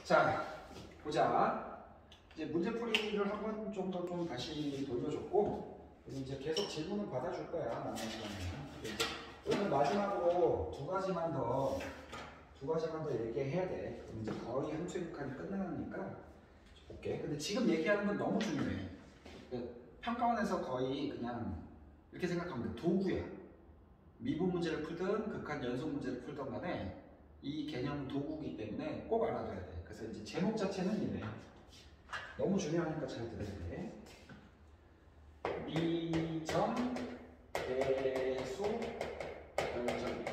자, 보자. 이제 문제풀이를 한번 좀 더 다시 돌려줬고, 이제 계속 질문을 받아줄 거야, 남은 시간에는. 오늘 마지막으로 두 가지만 더 얘기해야 돼. 그럼 이제 거의 한 수행칸이 끝나니까 볼게. 근데 지금 얘기하는 건 너무 중요해. 평가원에서 거의 그냥 이렇게 생각하면 돼. 도구야. 미분 문제를 풀든 극한 연속 문제를 풀든 간에 이 개념은 도구이기 때문에 꼭 알아둬야 돼. 그래서 이제 제목 자체는 이래. 너무 중요하니까 잘 들어야 돼. 미점 배수 결정.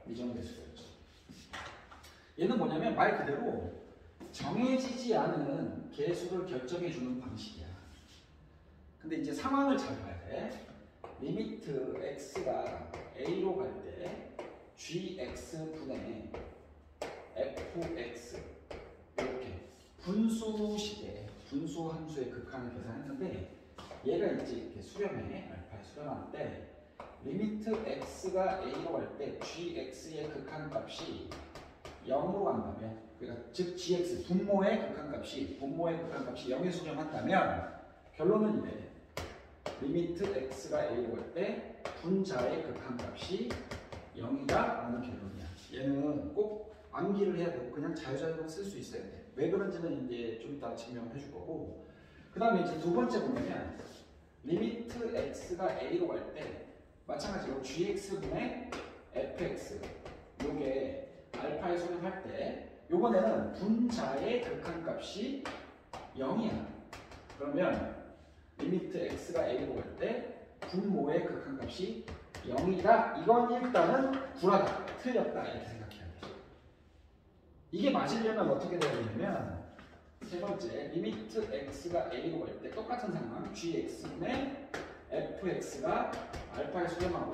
미점 배수 결정. 얘는 뭐냐면 말 그대로 정해지지 않은 개수를 결정해 주는 방식이야. 근데 이제 상황을 잘 봐야 돼. 리미트 x가 a로 갈 때 gx분의 fx 이렇게 분수식의 분수 함수의 극한을 계산했는데 얘가 이제 이렇게 수렴해 알파에 수렴할 때 리미트 x가 a로 갈 때 gx의 극한값이 0으로 간다면, 그러니까 즉 gx 분모의 극한값이 0에 수렴한다면 결론은 이래. 리미트 x가 a로 갈 때 분자의 극한값이 0이다 라는 결론이야. 얘는 꼭 암기를 해야 되고 그냥 자유자유로 쓸 수 있어야 돼. 왜 그런지는 이제 좀 이따 증명을 해줄 거고, 그 다음에 이제 두 번째 보면 리미트 x가 a로 갈 때 마찬가지로 gx분의 fx 요게 알파에 수렴할 때 요번에는 분자의 극한값이 0이야. 그러면 리미트 x가 a로 갈 때 분모의 극한값이 0이다. 이건 일단은 불하다, 틀렸다 이렇게 생각해야 돼. 이게 맞으려면 어떻게 돼야 되냐면 세 번째, 리미트 x가 a로 갈 때 똑같은 상황 gx분의 fx가 알파에 수렴하고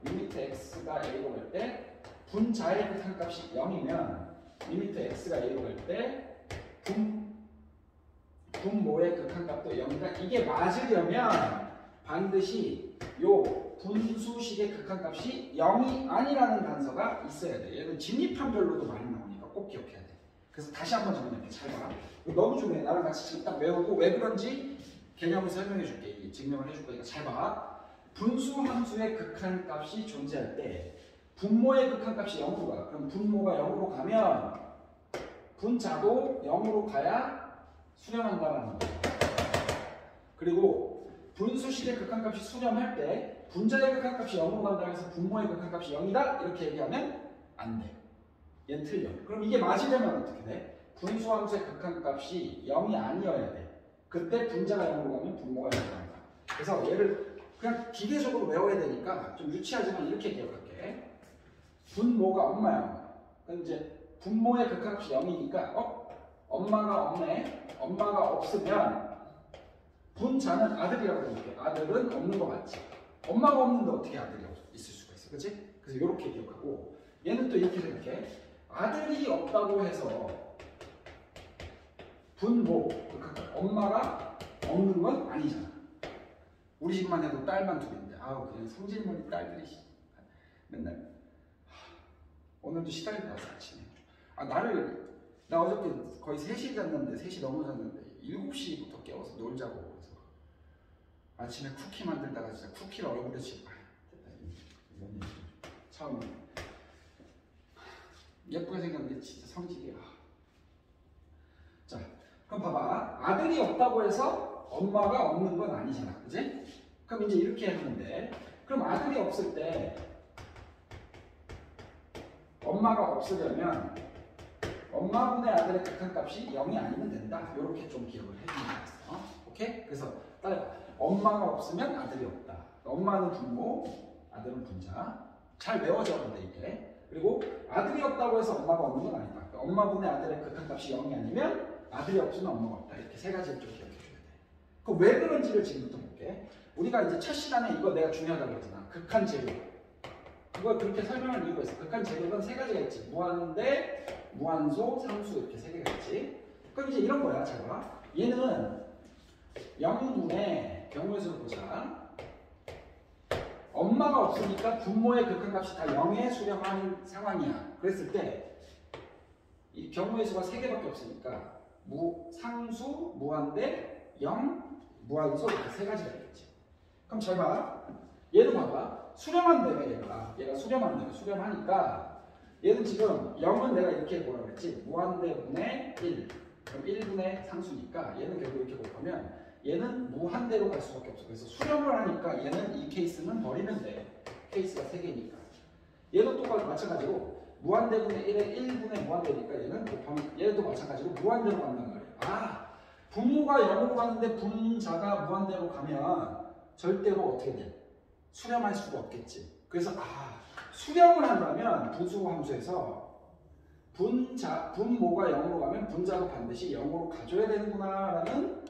리미트 x가 a로 갈 때 분자의 극한값이 0이면 리미트 x가 a로 갈 때 분모의 극한값도 0이다. 이게 맞으려면 반드시 요 분수식의 극한값이 0이 아니라는 단서가 있어야 돼. 얘는 진입한별로도 많이 나오니까 꼭 기억해야 돼. 그래서 다시 한번 정리할게. 잘 봐. 너무 중요해. 나랑 같이 지금 딱 외우고 왜 그런지 개념을 설명해 줄게. 증명을 해줄 거니까 잘 봐. 분수 함수의 극한값이 존재할 때 분모의 극한값이 0으로 가. 그럼 분모가 0으로 가면 분자도 0으로 가야 수렴한다라는 거예요. 그리고 분수식의 극한값이 수렴할 때 분자의 극한값이 0으로 간다고 해서 분모의 극한값이 0이다 이렇게 얘기하면 안 돼. 얘는 틀려. 그럼 이게 맞으려면 어떻게 돼? 분수함수의 극한값이 0이 아니어야 돼. 그때 분자가 0으로 가면 분모가 0으로 간다. 그래서 얘를 그냥 기계적으로 외워야 되니까 좀 유치하지만 이렇게 기억할게. 분모가 엄마야. 그럼 이제 분모의 극한값이 0이니까 엄마가 없네. 엄마가 없으면 분자는 아들이라고 해볼게. 아들은 없는 거 맞지? 엄마가 없는데 어떻게 아들이 있을 수가 있어, 그렇지? 그래서 이렇게 기억하고, 얘는 또 이렇게 생각해. 아들이 없다고 해서 분모, 그러니까 엄마가 없는 건 아니잖아. 우리 집만 해도 딸만 둘인데, 아우 그냥 성질머리 딸들이 맨날 오늘도 시달리고 왔어 아침에. 나 어저께 거의 3시에 잤는데 3시 넘어 잤는데 7시부터 깨워서 놀자고. 그래서 아침에 쿠키 만들다가 진짜 쿠키를 얼굴에 치고 처음에 예쁘게 생겼는데 진짜 성질이야. 자, 그럼 봐봐. 아들이 없다고 해서 엄마가 없는 건 아니잖아, 그지? 그럼 이제 이렇게 하면 돼. 그럼 아들이 없을 때 엄마가 없으려면 엄마분의 아들의 극한값이 0이 아니면 된다. 이렇게 좀 기억을 해주면 되겠어. 오케이? 그래서 따라해봐. 엄마가 없으면 아들이 없다. 엄마는 분모, 아들은 분자. 잘 외워져 근데 이게. 그리고 아들이 없다고 해서 엄마가 없는 건 아니다. 그러니까 엄마분의 아들의 극한값이 0이 아니면 아들이 없으면 엄마가 없다. 이렇게 세 가지를 좀 기억해 줘야 돼. 그럼 왜 그런지를 지금부터 볼게. 우리가 이제 첫 시간에 이거 내가 중요하다고 했잖아. 극한 제곱. 이걸 그렇게 설명할 이유가 있어. 극한 제곱은 세 가지가 있지. 무한대, 무한소, 상수 이렇게 세 개가 있지. 그럼 이제 이런 거야. 잘 봐. 얘는 0분의 경우의 수를 보자. 엄마가 없으니까 분모의 극한값이 다 0에 수렴하는 상황이야. 그랬을 때 이 경우의 수가 3개밖에 없으니까 상수, 무한대, 0, 무한소 이렇게 3가지가 있겠지. 그럼 잘 봐. 얘도 봐봐. 수렴한다며 얘가 수렴한다며 수렴하니까 얘는 지금 0은 내가 이렇게 뭐라 그랬지? 무한대분의 1. 그럼 1분의 상수니까 얘는 결국 이렇게 곱하면 얘는 무한대로 갈 수밖에 없어. 그래서 수렴을 하니까 얘는 이 케이스는 버리면 돼. 케이스가 3개니까. 얘도 똑같이 마찬가지로 무한대분의 1에 1분의 무한대니까 얘는 곱하면 얘도 마찬가지로 무한대로 간단 말이야. 아, 분모가 0으로 가는데 분자가 무한대로 가면 절대로 어떻게 돼? 수렴할 수가 없겠지. 그래서 수렴을 한다면 분수 함수에서 분모가 0으로 가면 분자도 반드시 0으로 가져야 되는구나 라는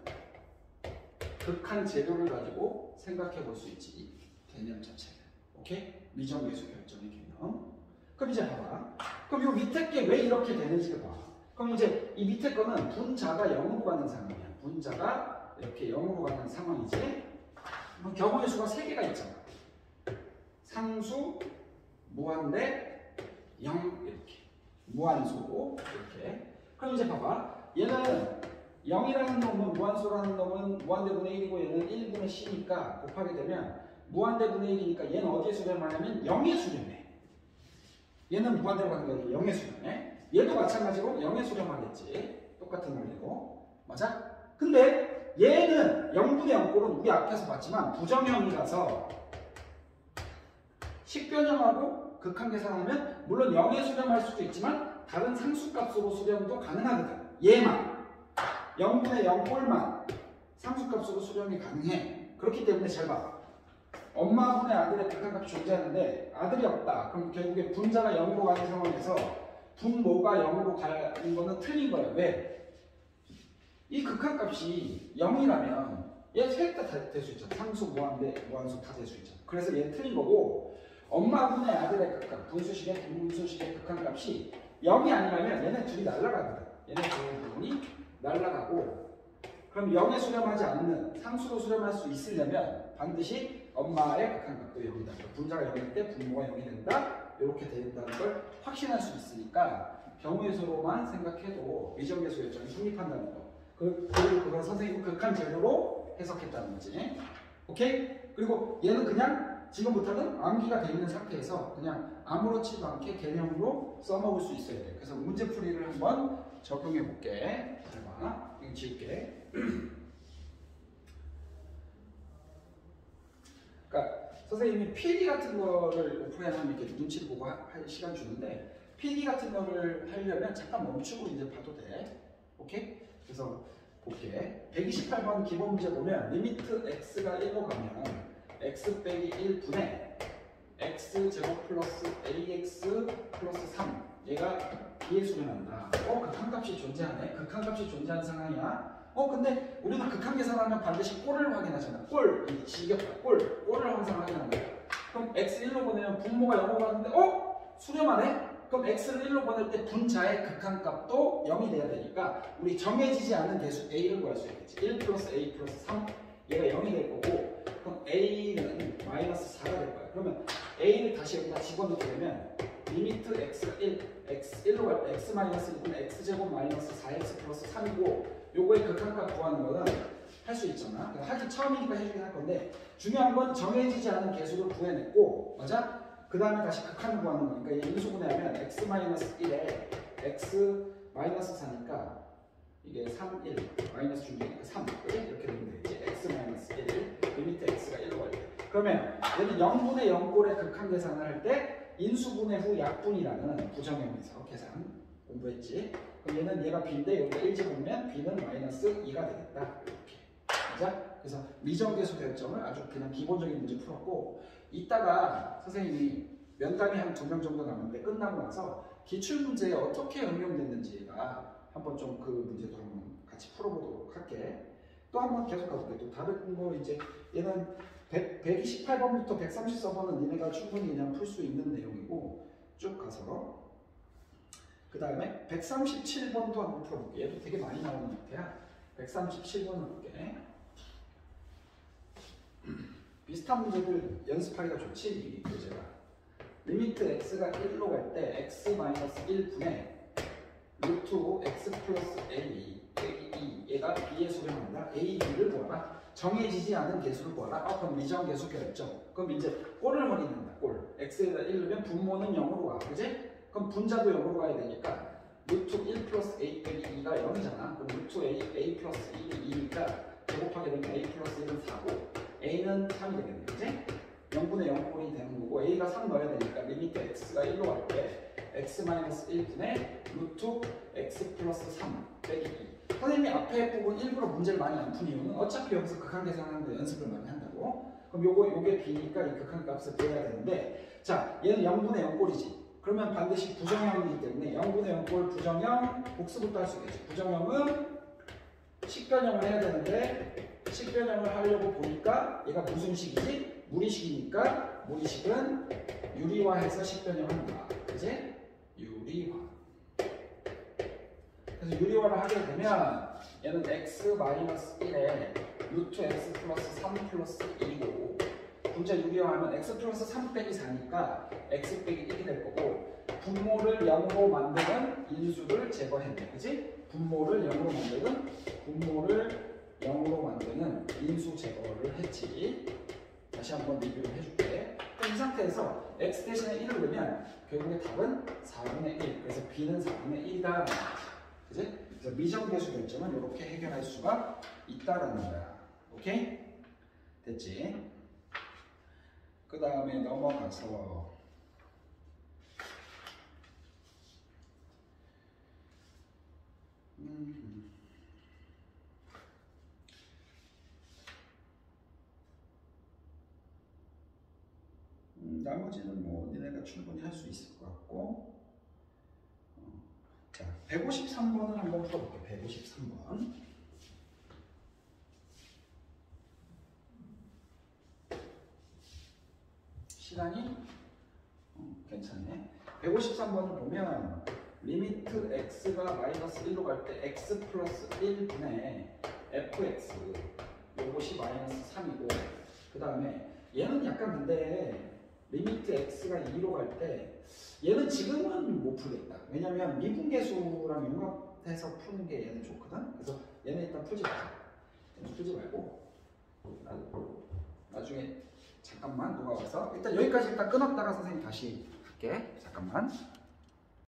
극한 재료를 가지고 생각해 볼 수 있지. 이 개념 자체는. 오케이? 미정계수 결정의 개념. 그럼 이제 봐봐. 그럼 이 밑에 게 왜 이렇게 되는지를 봐. 그럼 이제 이 밑에 거는 분자가 0으로 가는 상황이야. 분자가 이렇게 0으로 가는 상황이지. 그럼 경우의 수가 3개가 있잖아. 상수, 무한대, 0 이렇게. 무한소 이렇게. 그럼 이제 봐봐. 얘는 0이라는 놈은 무한소라는 놈은 무한대분의 1이고 얘는 1분의 c니까 곱하게 되면 무한대분의 1이니까 얘는 어디에 수렴하냐면 0에 수렴해. 얘는 무한대로 가는 거니까 0에 수렴해. 얘도 마찬가지로 0에 수렴하겠지. 똑같은 원리고. 맞아? 근데 얘는 0분의 0꼴은 우리 앞에서 봤지만 부정형이라서 식변형하고 극한 계산하면 물론 0에 수렴할 수도 있지만 다른 상수값으로 수렴도 가능하거든. 얘만 0분의 0꼴만 상수값으로 수렴이 가능해. 그렇기 때문에 잘 봐. 엄마분의 아들의 극한값이 존재하는데 아들이 없다. 그럼 결국에 분자가 0으로 가는 상황에서 분모가 0으로 가는 거는 틀린 거야. 왜? 이 극한값이 0이라면 얘 셋 다 될 수 있잖아. 상수, 무한대, 무한수 다 될 수 있잖아. 그래서 얘는 틀린 거고 엄마분의 아들의 극한, 분수식의 극한값이 0이 아니라면 얘네 둘이 날아가거든. 얘네 두 부분이 날아가고 그럼 0에 수렴하지 않는 상수로 수렴할 수 있으려면 반드시 엄마의 극한값도 0이다. 그러니까 분자가 0일 때 분모가 0이 된다. 이렇게 된다는 걸 확신할 수 있으니까 경우의 수로만 생각해도 미정계수 결정이 성립한다는 거. 그리고 그걸 선생님은 극한 재료로 해석했다는 거지. 오케이? 그리고 얘는 그냥 지금부터는 암기가 돼 있는 상태에서 그냥 아무렇지도 않게 개념으로 써먹을 수 있어야 돼. 그래서 문제풀이를 한번 적용해 볼게. 잘 봐. 이거 지울게. 그러니까 선생님이 필기 같은 거를 오프라인하면 이렇게 눈치를 보고 할 시간 주는데 필기 같은 거를 하려면 잠깐 멈추고 이제 봐도 돼. 오케이? 그래서 볼게. 128번 기본 문제 보면 리미트 x가 1로 가면 x 빼기 1분의 x제곱 플러스 ax 플러스 3 얘가 b에 수렴한다. 극한값이 존재하네. 극한값이 존재하는 상황이야. 근데 우리는 극한 계산하면 반드시 꼴을 확인하잖아. 꼴! 지겹다. 꼴을 항상 확인하는 거야. 그럼 x1로 보내면 분모가 0으로 가는데 수렴하네? 그럼 x를 1로 보낼 때 분자의 극한값도 0이 돼야 되니까 우리 정해지지 않은 개수 a를 구할 수 있겠지. 1 플러스 a 플러스 3 얘가 0이 될 거고 그럼 a는 마이너스 4가 될 거야. 그러면 a를 다시 여기다 집어넣게 되면 리미트 x가 1로 갈 때 x 마이너스 1은 x제곱 마이너스 4x 플러스 3이고 요거의 극한값 구하는 거는 할 수 있잖아. 하기 처음이니까 해주긴 할 건데 중요한 건 정해지지 않은 개수를 구해냈고 맞아? 그 다음에 다시 극한을 구하는 거니까 이 인수분해하면 x-1에 x-4니까 이게 3, 1 마이너스 중이니까 3 이렇게 되면 되겠지. x-1 리미트 x가 1로 갈 때 그러면 얘는 0분의 0꼴의 극한 계산을 할 때 인수분해 후 약분이라는 부정형에서 계산 공부했지. 그럼 얘는 얘가 b인데 여기가 1 집어넣으면 b는 마이너스 2가 되겠다. 이렇게. 맞아? 그래서 미정계수 결정을 아주 그냥 기본적인 문제 풀었고 이따가 선생님이 면담이 한 2명 정도 남았는데 끝나고 나서 기출문제에 어떻게 응용됐는지가 한번 좀 그 문제도 한번 같이 풀어보도록 할게. 또 한번 계속 가볼게. 또 다른 거 이제 얘는 128번부터 134번은 니네가 충분히 그냥 풀 수 있는 내용이고 쭉 가서 그 다음에 137번도 한번 풀어볼게. 얘도 되게 많이 나오는 형태야. 137번 볼게. 비슷한 문제들 연습하기가 좋지, 이 교재가. 리미트 x가 1로 갈 때 x-1분의 루트 x 플러스 a 빼기 2 얘가 b에 수렴한다. a, b를 구하라. 정해지지 않은 개수를 구하라. 그럼 미정개수 결정. 그럼 이제 꼴을 확인한다. 꼴. x에다 1 넣으면 분모는 0으로 가. 그지? 그럼 분자도 0으로 가야 되니까 루트 1 플러스 a 빼기 2가 0이잖아. 그럼 루트 a 플러스 1이 2니까 제곱하게 되면 a 플러스 1은 4고 a는 3이 되겠네. 그지? 0분의 0꼴이 되는 거고 a가 3 넣어야 되니까 리미트 x가 1로 갈 때 x 마이너스 1분의 루트 x 플러스 3 빼기 2. 선생님이 앞에 부분 일부러 문제를 많이 안 푼 이유는 어차피 여기서 극한 계산하는데 연습을 많이 한다고. 그럼 요게 b니까 이 극한 값을 구해야 되는데, 자 얘는 0분의 0꼴이지. 그러면 반드시 부정형이기 때문에 0분의 0꼴 부정형 복수부터 할 수 있겠지. 부정형은 식변형을 해야 되는데 식변형을 하려고 보니까 얘가 무슨 식이지? 무리식이니까 무리식은 유리화해서 식변형을 한다. 그지? 유리화. 그래서 유리화를 하게 되면 얘는 x-1에 루트 x 플러스 3 플러스 2고 분자 유리화하면 x 플러스 3 빼기 4니까 x 빼기 1이 될 거고 분모를 0으로 만드는 인수를 제거했네. 그지? 분모를 0으로 만드는 인수 제거를 했지. 다시 한번 리뷰를 해줄게. 이 상태에서 x 대신에 1을 넣으면 결국에 답은 4분의 1. 그래서 b는 4분의 1이다. 그지? 그래서 미정계수 결정은 이렇게 해결할 수가 있다라는 거야. 오케이? 됐지? 그 다음에 넘어가서 나머지는 뭐 니네가 충분히 할 수 있을 것 같고. 자, 153번을 한번 풀어볼게. 153번. 시간이 괜찮네. 153번을 보면 리미트 x가 마이너스 1로 갈 때 x 플러스 1분의 fx 요것이 마이너스 3이고 그 다음에 얘는 약간 근데 리미트 x가 2로 갈 때 얘는 지금은 못 풀겠다. 왜냐면 미분계수랑 융합해서 푸는 게 얘는 좋거든. 그래서 얘는 일단 풀지 말자. 얘는 풀지 말고 나중에 잠깐만 누가 와서 일단 여기까지 일단 끊었다가 선생님 다시 할게. 잠깐만.